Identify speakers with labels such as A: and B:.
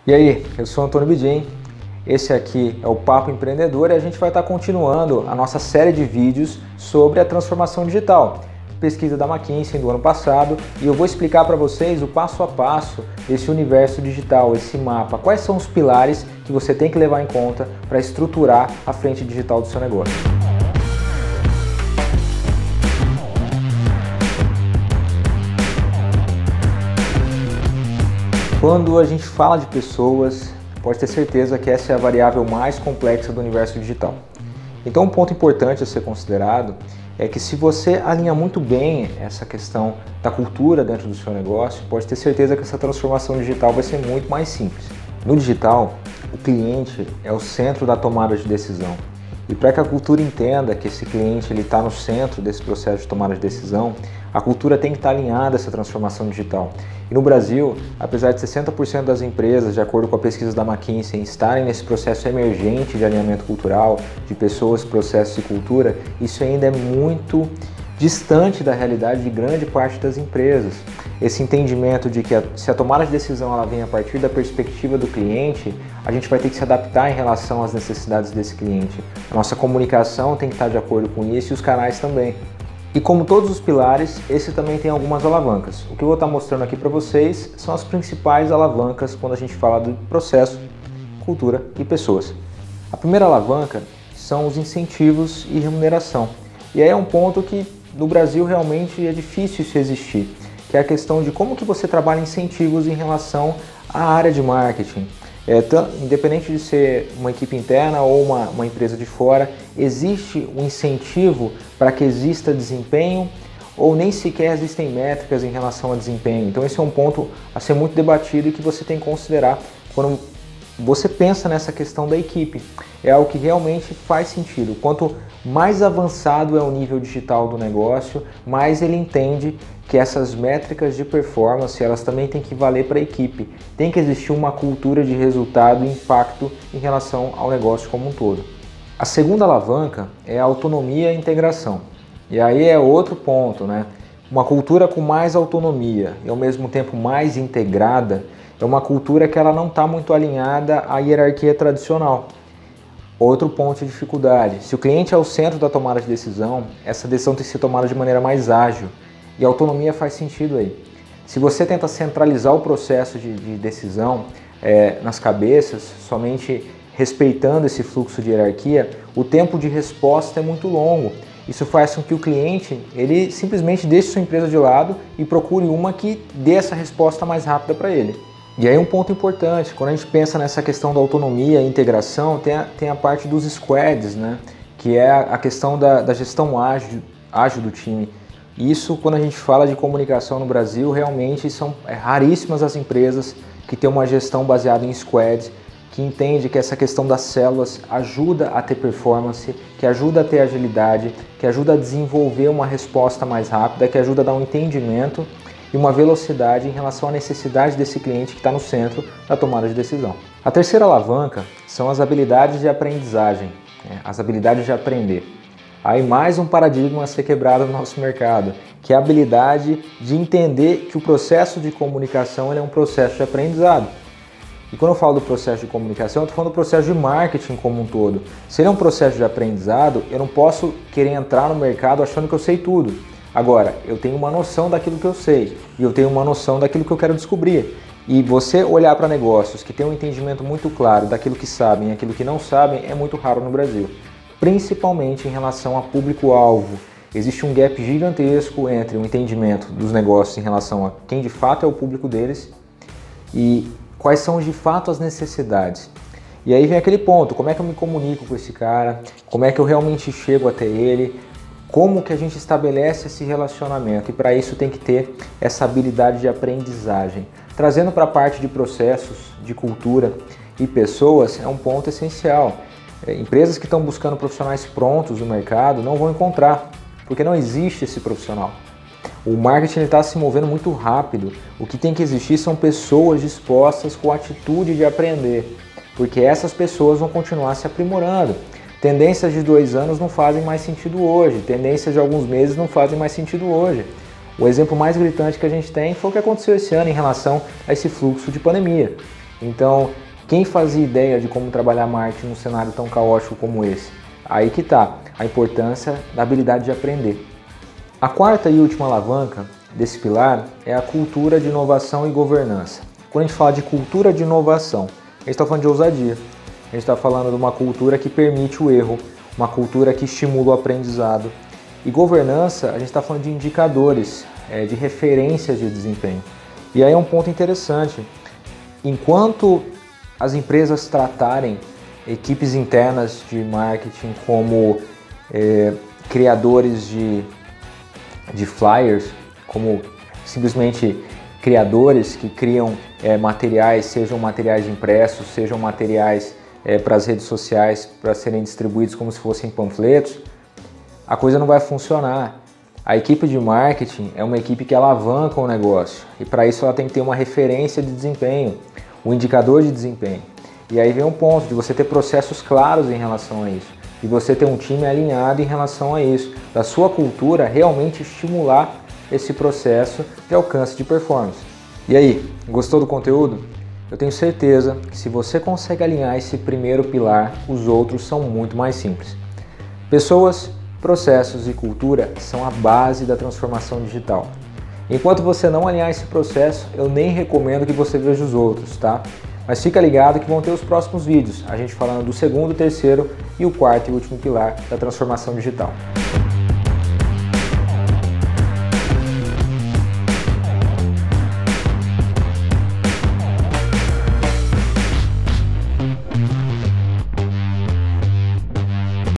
A: E aí, eu sou Antônio Bidin, esse aqui é o Papo Empreendedor e a gente vai estar continuando a nossa série de vídeos sobre a transformação digital, pesquisa da McKinsey do ano passado, e eu vou explicar para vocês o passo a passo desse universo digital, esse mapa, quais são os pilares que você tem que levar em conta para estruturar a frente digital do seu negócio. Quando a gente fala de pessoas, pode ter certeza que essa é a variável mais complexa do universo digital. Então, um ponto importante a ser considerado é que se você alinha muito bem essa questão da cultura dentro do seu negócio, pode ter certeza que essa transformação digital vai ser muito mais simples. No digital, o cliente é o centro da tomada de decisão. E para que a cultura entenda que esse cliente está no centro desse processo de tomada de decisão, a cultura tem que estar alinhada a essa transformação digital. E no Brasil, apesar de 60% das empresas, de acordo com a pesquisa da McKinsey, estarem nesse processo emergente de alinhamento cultural, de pessoas, processos e cultura, isso ainda é muito distante da realidade de grande parte das empresas. Esse entendimento de que se a tomada de decisão ela vem a partir da perspectiva do cliente, a gente vai ter que se adaptar em relação às necessidades desse cliente. A nossa comunicação tem que estar de acordo com isso e os canais também. E como todos os pilares, esse também tem algumas alavancas. O que eu vou estar mostrando aqui para vocês são as principais alavancas quando a gente fala do processo, cultura e pessoas. A primeira alavanca são os incentivos e remuneração. E aí é um ponto que no Brasil realmente é difícil isso existir, que é a questão de como que você trabalha incentivos em relação à área de marketing. Independente de ser uma equipe interna ou uma empresa de fora, existe um incentivo para que exista desempenho ou nem sequer existem métricas em relação a desempenho. Então esse é um ponto a ser muito debatido e que você tem que considerar quando você pensa nessa questão da equipe. É algo que realmente faz sentido. Quanto mais avançado é o nível digital do negócio, mais ele entende que essas métricas de performance, elas também têm que valer para a equipe. Tem que existir uma cultura de resultado e impacto em relação ao negócio como um todo. A segunda alavanca é a autonomia e integração. E aí é outro ponto, né? Uma cultura com mais autonomia e ao mesmo tempo mais integrada é uma cultura que ela não está muito alinhada à hierarquia tradicional. Outro ponto de dificuldade, se o cliente é o centro da tomada de decisão, essa decisão tem que ser tomada de maneira mais ágil. E a autonomia faz sentido aí. Se você tenta centralizar o processo de decisão nas cabeças, somente respeitando esse fluxo de hierarquia, o tempo de resposta é muito longo. Isso faz com que o cliente ele simplesmente deixe sua empresa de lado e procure uma que dê essa resposta mais rápida para ele. E aí um ponto importante, quando a gente pensa nessa questão da autonomia e integração, tem a parte dos squads, né? Que é a questão da gestão ágil do time. Isso, quando a gente fala de comunicação no Brasil, realmente são raríssimas as empresas que têm uma gestão baseada em squads, que entende que essa questão das células ajuda a ter performance, que ajuda a ter agilidade, que ajuda a desenvolver uma resposta mais rápida, que ajuda a dar um entendimento e uma velocidade em relação à necessidade desse cliente que está no centro da tomada de decisão. A terceira alavanca são as habilidades de aprendizagem, as habilidades de aprender. Aí mais um paradigma a ser quebrado no nosso mercado, que é a habilidade de entender que o processo de comunicação é um processo de aprendizado. E quando eu falo do processo de comunicação, eu estou falando do processo de marketing como um todo. Se ele é um processo de aprendizado, eu não posso querer entrar no mercado achando que eu sei tudo. Agora, eu tenho uma noção daquilo que eu sei e eu tenho uma noção daquilo que eu quero descobrir. E você olhar para negócios que têm um entendimento muito claro daquilo que sabem e aquilo que não sabem é muito raro no Brasil. Principalmente em relação a público-alvo. Existe um gap gigantesco entre o entendimento dos negócios em relação a quem de fato é o público deles e quais são de fato as necessidades. E aí vem aquele ponto, como é que eu me comunico com esse cara, como é que eu realmente chego até ele, como que a gente estabelece esse relacionamento, e para isso tem que ter essa habilidade de aprendizagem. Trazendo para a parte de processos, de cultura e pessoas, é um ponto essencial. Empresas que estão buscando profissionais prontos no mercado não vão encontrar, porque não existe esse profissional. O marketing está se movendo muito rápido. O que tem que existir são pessoas dispostas com a atitude de aprender, porque essas pessoas vão continuar se aprimorando. Tendências de 2 anos não fazem mais sentido hoje, tendências de alguns meses não fazem mais sentido hoje. O exemplo mais gritante que a gente tem foi o que aconteceu esse ano em relação a esse fluxo de pandemia. Então, quem fazia ideia de como trabalhar marketing num cenário tão caótico como esse? Aí que está a importância da habilidade de aprender. A quarta e última alavanca desse pilar é a cultura de inovação e governança. Quando a gente fala de cultura de inovação, a gente está falando de ousadia. A gente está falando de uma cultura que permite o erro, uma cultura que estimula o aprendizado. E governança, a gente está falando de indicadores, de referências de desempenho. E aí é um ponto interessante. Enquanto as empresas tratarem equipes internas de marketing como criadores de flyers, como simplesmente criadores que criam materiais, sejam materiais impressos, sejam materiais para as redes sociais para serem distribuídos como se fossem panfletos, a coisa não vai funcionar. A equipe de marketing é uma equipe que alavanca o negócio e para isso ela tem que ter uma referência de desempenho, um indicador de desempenho. E aí vem um ponto de você ter processos claros em relação a isso, de você ter um time alinhado em relação a isso, da sua cultura realmente estimular esse processo de alcance de performance. E aí, gostou do conteúdo? Eu tenho certeza que se você consegue alinhar esse primeiro pilar, os outros são muito mais simples. Pessoas, processos e cultura são a base da transformação digital. Enquanto você não alinhar esse processo, eu nem recomendo que você veja os outros, tá? Mas fica ligado que vão ter os próximos vídeos, a gente falando do segundo, terceiro e o quarto e último pilar da transformação digital.